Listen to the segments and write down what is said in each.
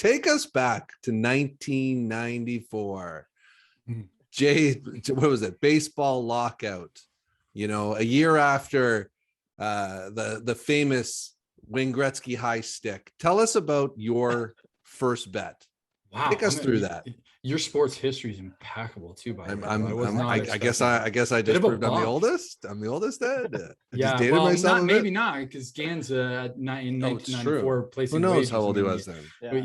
take us back to 1994. What was it? Baseball lockout. A year after the famous Wayne Gretzky high stick. Tell us about your first bet. Wow, take us through that. Your sports history is impeccable too. By the way, I guess I just proved I'm the oldest. I'm the oldest, Ed. Yeah, just dated myself maybe not, because Gans in 1994 placing. Who knows how old he was then? But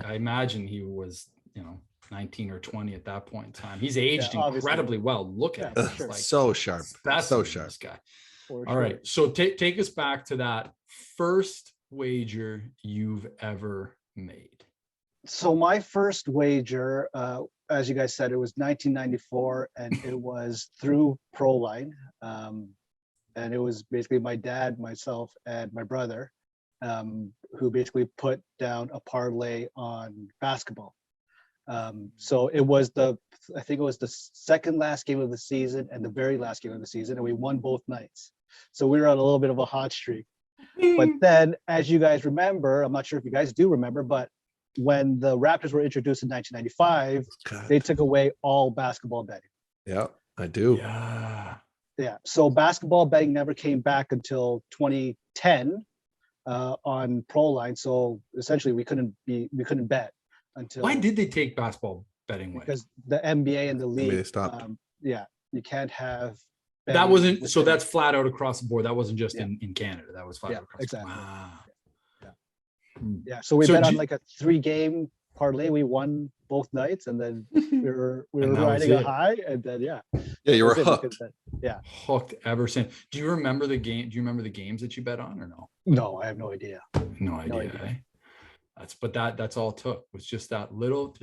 I imagine he was 19 or 20 at that point in time. He's aged incredibly well. Look at him. Like, so sharp. So sharp. This guy. All right. So take us back to that first wager you've ever made. So my first wager, as you guys said, it was 1994, and it was through Proline. And it was basically my dad, myself, and my brother, who basically put down a parlay on basketball. So it was I think it was the second last game of the season and the very last game of the season, and we won both nights. So we were on a little bit of a hot streak. But then, as you guys remember, I'm not sure if you guys do remember, but when the Raptors were introduced in 1995, they took away all basketball betting. Yeah, I do. Yeah. So basketball betting never came back until 2010 on Proline. So essentially, we couldn't bet until. Why did they take basketball betting away? Because the NBA and the league stopped. You can't have. That wasn't so. That's flat out across the board. That wasn't just in Canada. That was flat out across. Exactly. Wow. Yeah. So we bet on like a 3-game parlay. We won both nights, and then we were riding a high, and then you were hooked. Hooked ever since. Do you remember the game? Do you remember the games that you bet on, or no? No, I have no idea. No idea. That's all it took, was just that little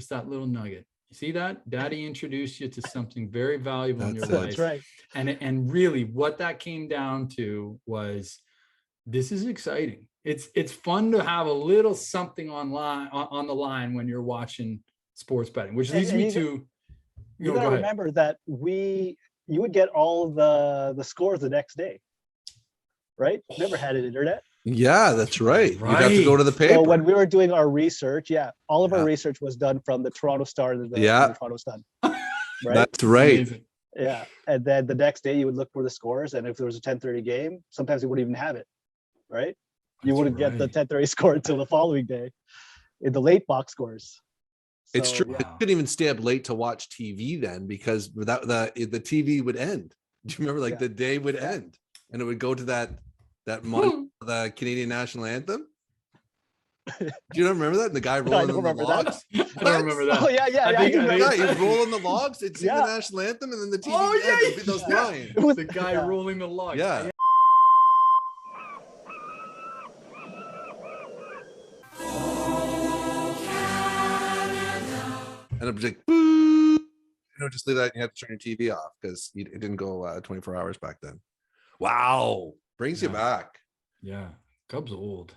nugget. You see that? Daddy introduced you to something very valuable in your life. That's right. And really what that came down to was, this is exciting. It's fun to have a little something on the line when you're watching sports betting, which leads me to you gotta remember that you would get all the scores the next day, right? Never had an internet. Yeah, that's right. You'd have to go to the paper. So when we were doing our research, all of our research was done from the Toronto Star and the Toronto Sun. Right? That's right. Amazing. Yeah. And then the next day you would look for the scores, and if there was a 10:30 game, sometimes you wouldn't even have it, right? You wouldn't get the 10:30 score until the following day in the late box scores. So, it's true. I couldn't even stay up late to watch TV then, because without the TV would end. Do you remember the day would end and it would go to that the Canadian national anthem? Do you not remember that? And the guy rolling in the logs? I don't remember that. Oh yeah. He's rolling the logs. It's the national anthem, and then the TV those lines. It was the guy rolling the logs. Yeah. And I'm like, boo! Just leave that. And you have to turn your TV off because it didn't go 24 hours back then. Wow, brings you back. Yeah, Cubs old.